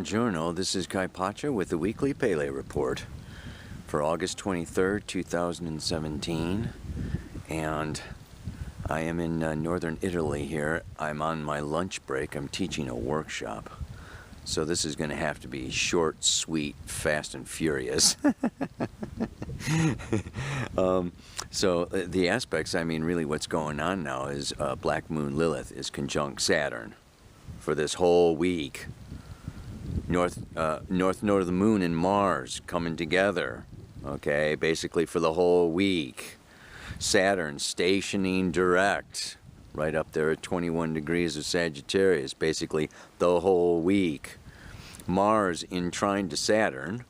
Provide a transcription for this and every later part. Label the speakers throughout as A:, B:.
A: Buongiorno, this is Kai Pacha with the Weekly Pele Report for August 23rd, 2017, and I am in northern Italy here. I'm on my lunch break. I'm teaching a workshop, so this is going to have to be short, sweet, fast, and furious. So the aspects, I mean, really what's going on now is Black Moon Lilith is conjunct Saturn for this whole week. North node of the moon and Mars coming together, okay, basically for the whole week. Saturn stationing direct right up there at 21 degrees of Sagittarius, basically the whole week. Mars in trine to Saturn.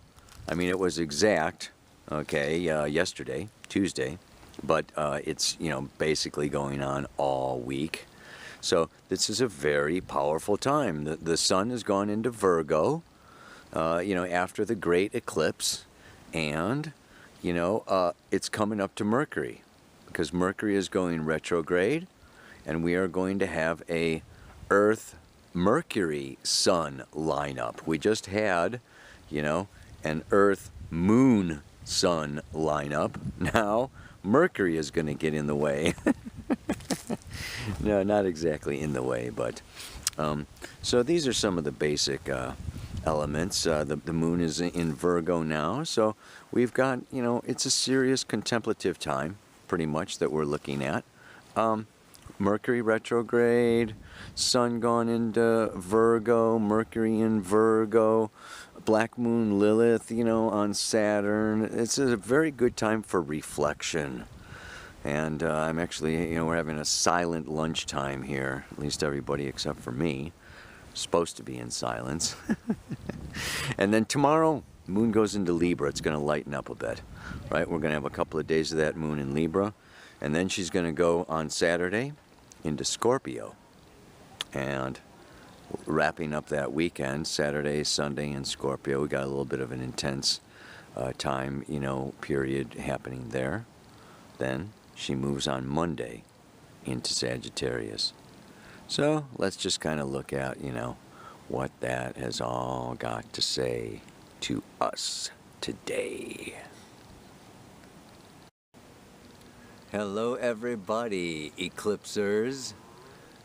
A: I mean, it was exact, okay, yesterday, Tuesday, but it's, you know, basically going on all week. So this is a very powerful time. The sun has gone into Virgo, you know, after the great eclipse, and, you know, it's coming up to Mercury, because Mercury is going retrograde, and we are going to have a Earth-Mercury-Sun lineup. We just had, you know, an Earth-Moon-Sun lineup. Now Mercury is going to get in the way. No, not exactly in the way, but so these are some of the basic elements. The moon is in Virgo now, so we've got, you know, it's a serious contemplative time, pretty much, that we're looking at. Mercury retrograde, sun gone into Virgo, Mercury in Virgo, Black Moon Lilith, you know, on Saturn. It's a very good time for reflection. And I'm actually, you know, we're having a silent lunchtime here, at least everybody except for me. Supposed to be in silence. And then tomorrow, moon goes into Libra. It's going to lighten up a bit, right? We're going to have a couple of days of that moon in Libra. And then she's going to go on Saturday into Scorpio. And wrapping up that weekend, Saturday, Sunday in Scorpio, we got a little bit of an intense time, you know, period happening there. Then she moves on Monday into Sagittarius. So let's just kind of look at, you know, what that has all got to say to us today. Hello everybody, eclipsers.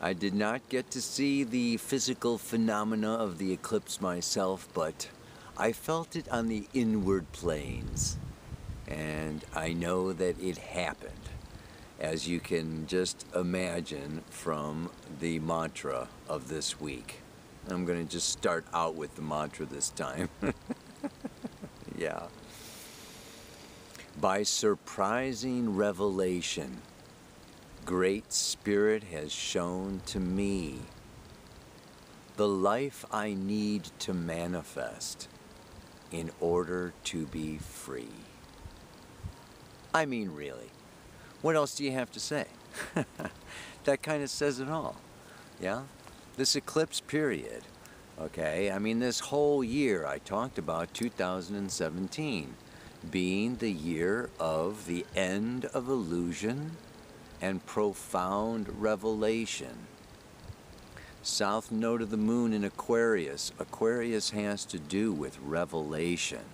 A: I did not get to see the physical phenomena of the eclipse myself, but I felt it on the inward planes. And I know that it happened, as you can just imagine from the mantra of this week. I'm going to just start out with the mantra this time. Yeah. By surprising revelation, Great Spirit has shown to me the life I need to manifest in order to be free. I mean, really. What else do you have to say? That kind of says it all. Yeah? This eclipse period, okay? I mean, this whole year I talked about 2017 being the year of the end of illusion and profound revelation. South node of the moon in Aquarius. Aquarius has to do with revelation,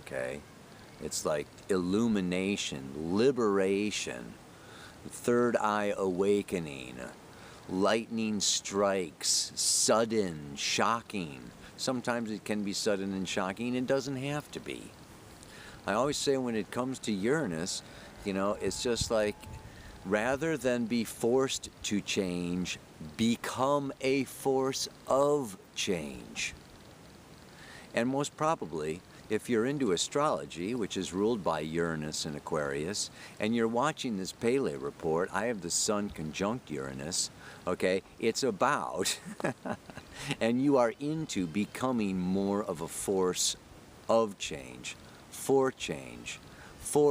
A: okay? It's like illumination, liberation, third eye awakening, lightning strikes, sudden, shocking. Sometimes it can be sudden and shocking. It doesn't have to be. I always say when it comes to Uranus, you know, it's just like, rather than be forced to change, become a force of change. And most probably, if you're into astrology, which is ruled by Uranus and Aquarius, and you're watching this Pele report, I have the Sun conjunct Uranus, okay? It's about, and you are into becoming more of a force of change, for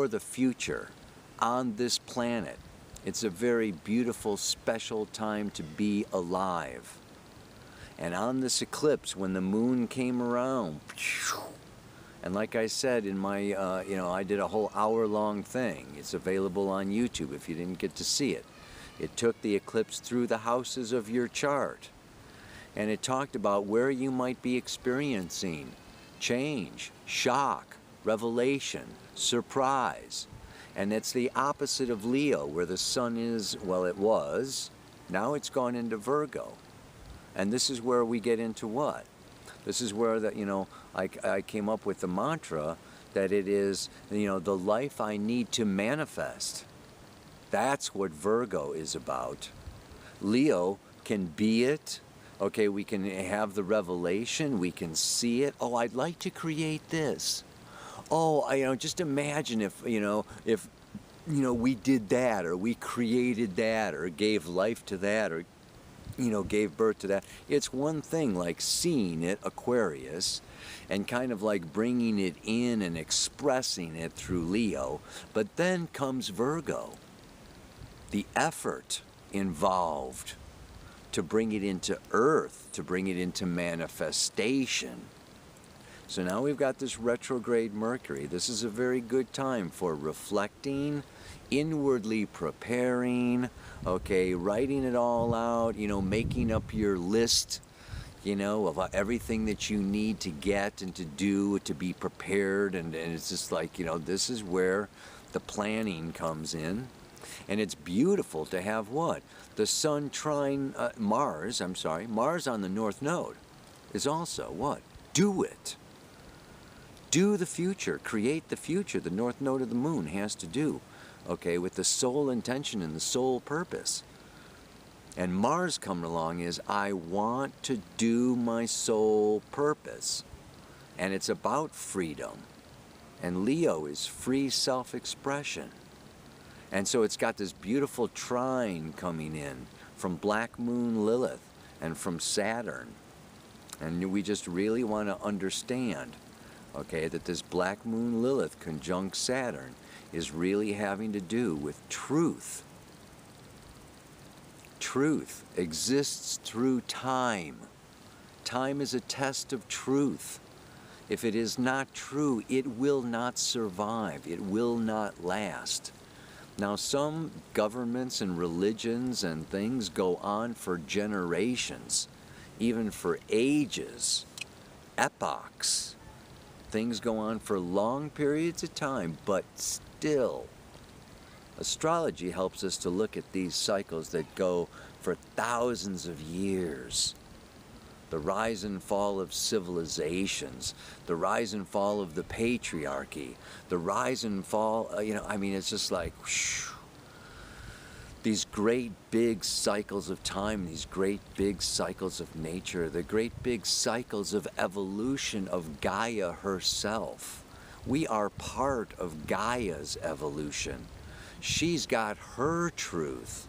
A: the future, on this planet. It's a very beautiful, special time to be alive. And on this eclipse, when the moon came around, and like I said in my, you know, I did a whole hour-long thing. It's available on YouTube if you didn't get to see it. It took the eclipse through the houses of your chart. And it talked about where you might be experiencing change, shock, revelation, surprise. And it's the opposite of Leo, where the sun is, well, it was, now it's gone into Virgo. And this is where we get into what? This is where that, I came up with the mantra that it is, the life I need to manifest. That's what Virgo is about. Leo can be it. Okay, we can have the revelation, we can see it. Oh, I'd like to create this. Oh, just imagine if we did that, or we created that, or gave life to that, or, gave birth to that. It's one thing like seeing it, Aquarius, and kind of like bringing it in and expressing it through Leo. But then comes Virgo. The effort involved to bring it into earth, to bring it into manifestation. So now we've got this retrograde Mercury. This is a very good time for reflecting, inwardly preparing, okay, writing it all out, making up your list, of everything that you need to get and to do, to be prepared. And it's just like, this is where the planning comes in. And it's beautiful to have what? The sun trine Mars on the North Node is also what? Do it. Do the future, create the future. The North Node of the Moon has to do, okay, with the sole intention and the sole purpose. And Mars coming along is, I want to do my sole purpose. And it's about freedom. And Leo is free self-expression. And so it's got this beautiful trine coming in from Black Moon Lilith and from Saturn. And we just really want to understand, okay, that this Black Moon Lilith conjunct Saturn is really having to do with truth. Truth exists through time. Time is a test of truth. If it is not true, it will not survive. It will not last. Now, some governments and religions and things go on for generations, even for ages, epochs. Things go on for long periods of time, but still, astrology helps us to look at these cycles that go for thousands of years. The rise and fall of civilizations, the rise and fall of the patriarchy, the rise and fall, it's just like, whoosh. These great big cycles of time, these great big cycles of nature, the great big cycles of evolution of Gaia herself. We are part of Gaia's evolution. She's got her truth.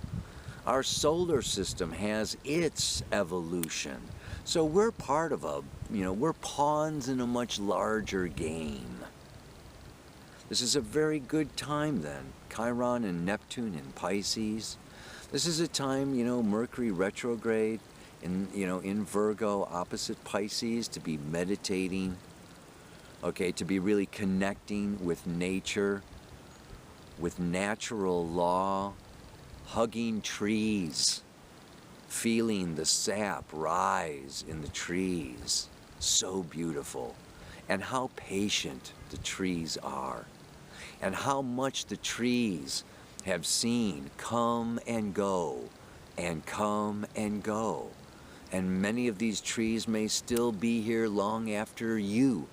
A: Our solar system has its evolution. So we're part of we're pawns in a much larger game. This is a very good time then. Chiron and Neptune in Pisces. This is a time, Mercury retrograde in Virgo, opposite Pisces, to be meditating, okay, to be really connecting with nature, with natural law, hugging trees, feeling the sap rise in the trees. So beautiful. And how patient the trees are. And how much the trees have seen come and go, and come and go. And many of these trees may still be here long after you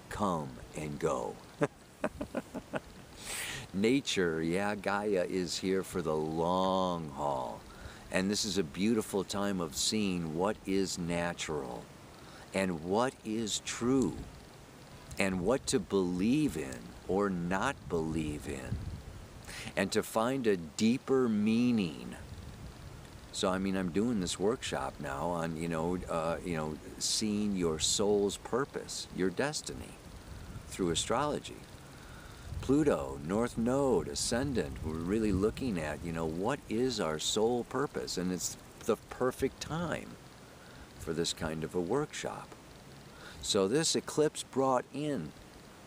A: come and go. Nature, Gaia is here for the long haul. And this is a beautiful time of seeing what is natural and what is true and what to believe in or not believe in, and to find a deeper meaning. So, I'm doing this workshop now on, seeing your soul's purpose, your destiny, through astrology. Pluto, North Node, Ascendant, we're really looking at, what is our soul purpose? And it's the perfect time for this kind of a workshop. So this eclipse brought in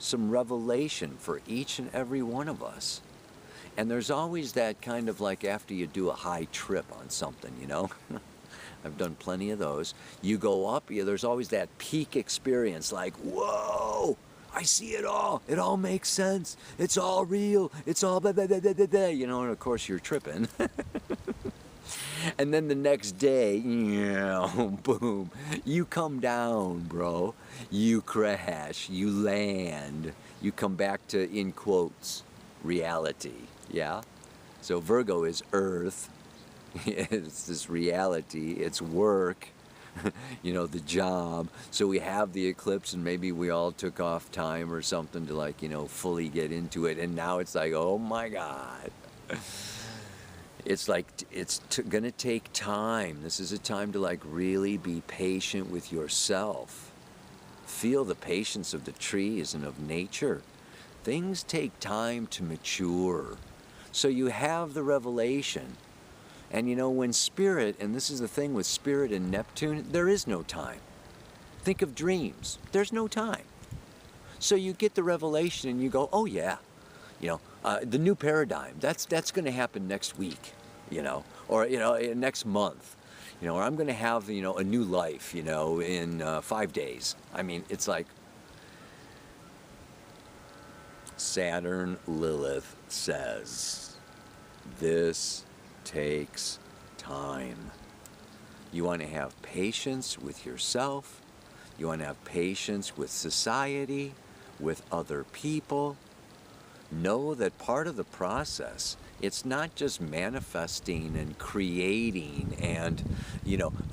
A: some revelation for each and every one of us. And there's always that kind of like after you do a high trip on something, I've done plenty of those. You go up, there's always that peak experience, like, whoa, I see it all. It all makes sense. It's all real. It's all blah, blah, blah, blah, blah, blah. You know, and of course you're tripping. And then the next day, boom, you come down, bro. You crash, you land, you come back to, in quotes, reality, yeah? So Virgo is Earth. It's this reality, it's work, the job. So we have the eclipse, and maybe we all took off time or something to, like, fully get into it. And now it's like, oh my God. It's like, it's gonna take time. This is a time to, like, really be patient with yourself. Feel the patience of the trees and of nature. Things take time to mature. So you have the revelation. And when Spirit, and this is the thing with Spirit and Neptune, there is no time. Think of dreams. There's no time. So you get the revelation and you go, oh yeah, the new paradigm, that's going to happen next week, or, next month, or I'm going to have, a new life, in 5 days. I mean, it's like Saturn Lilith says, this takes time. You want to have patience with yourself. You want to have patience with society, with other people. Know that part of the process, it's not just manifesting and creating and,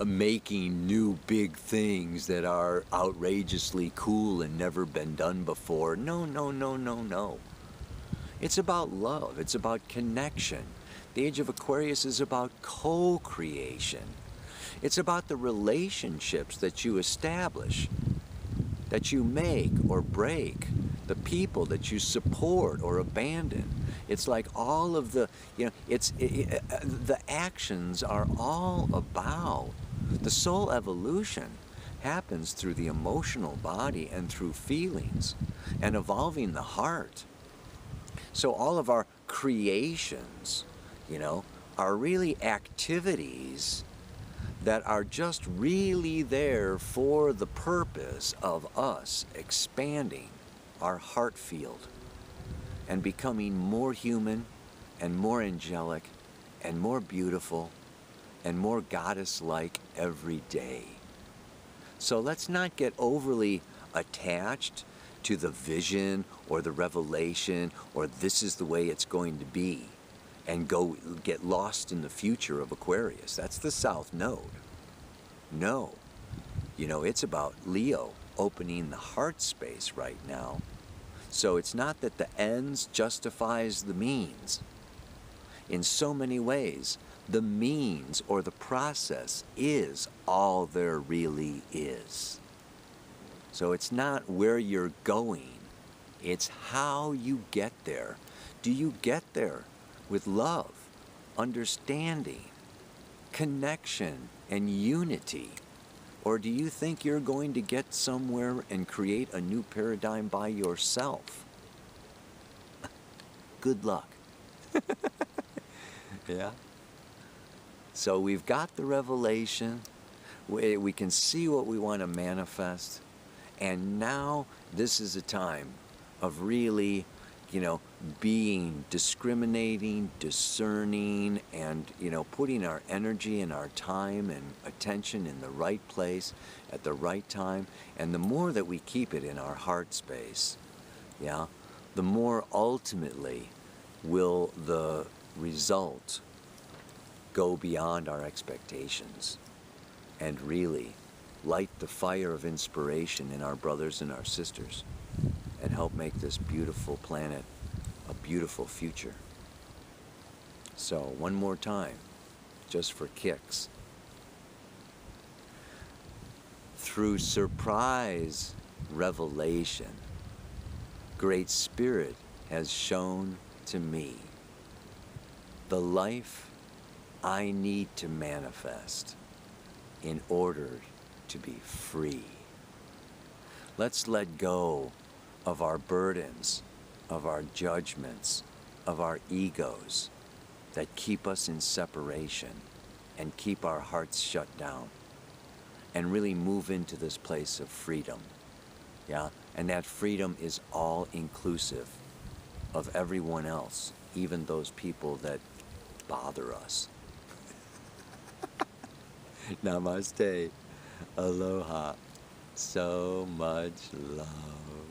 A: making new big things that are outrageously cool and never been done before. No, no, no, no, no. It's about love. It's about connection. The age of Aquarius is about co-creation. It's about the relationships that you establish, that you make or break, the people that you support or abandon. It's like all of the, the actions are all about, the soul evolution happens through the emotional body and through feelings and evolving the heart. So all of our creations, are really activities that are just really there for the purpose of us expanding our heart field and becoming more human and more angelic and more beautiful and more goddess-like every day. So let's not get overly attached to the vision or the revelation or this is the way it's going to be, and go get lost in the future of Aquarius. That's the South Node. No. It's about Leo opening the heart space right now. So it's not that the ends justifies the means. In so many ways, the means or the process is all there really is. So it's not where you're going, it's how you get there. Do you get there with love, understanding, connection, and unity? Or do you think you're going to get somewhere and create a new paradigm by yourself? Good luck. Yeah? So we've got the revelation. We can see what we want to manifest. And now this is a time of really, being discriminating, discerning, and, putting our energy and our time and attention in the right place at the right time. And the more that we keep it in our heart space, yeah, the more ultimately will the result go beyond our expectations and really light the fire of inspiration in our brothers and our sisters and help make this beautiful planet a beautiful future. So, one more time, just for kicks. Through surprise revelation, Great Spirit has shown to me the life I need to manifest in order to be free. Let's let go of our burdens, of our judgments, of our egos that keep us in separation and keep our hearts shut down and really move into this place of freedom. Yeah? And that freedom is all inclusive of everyone else, even those people that bother us. Namaste. Aloha. So much love.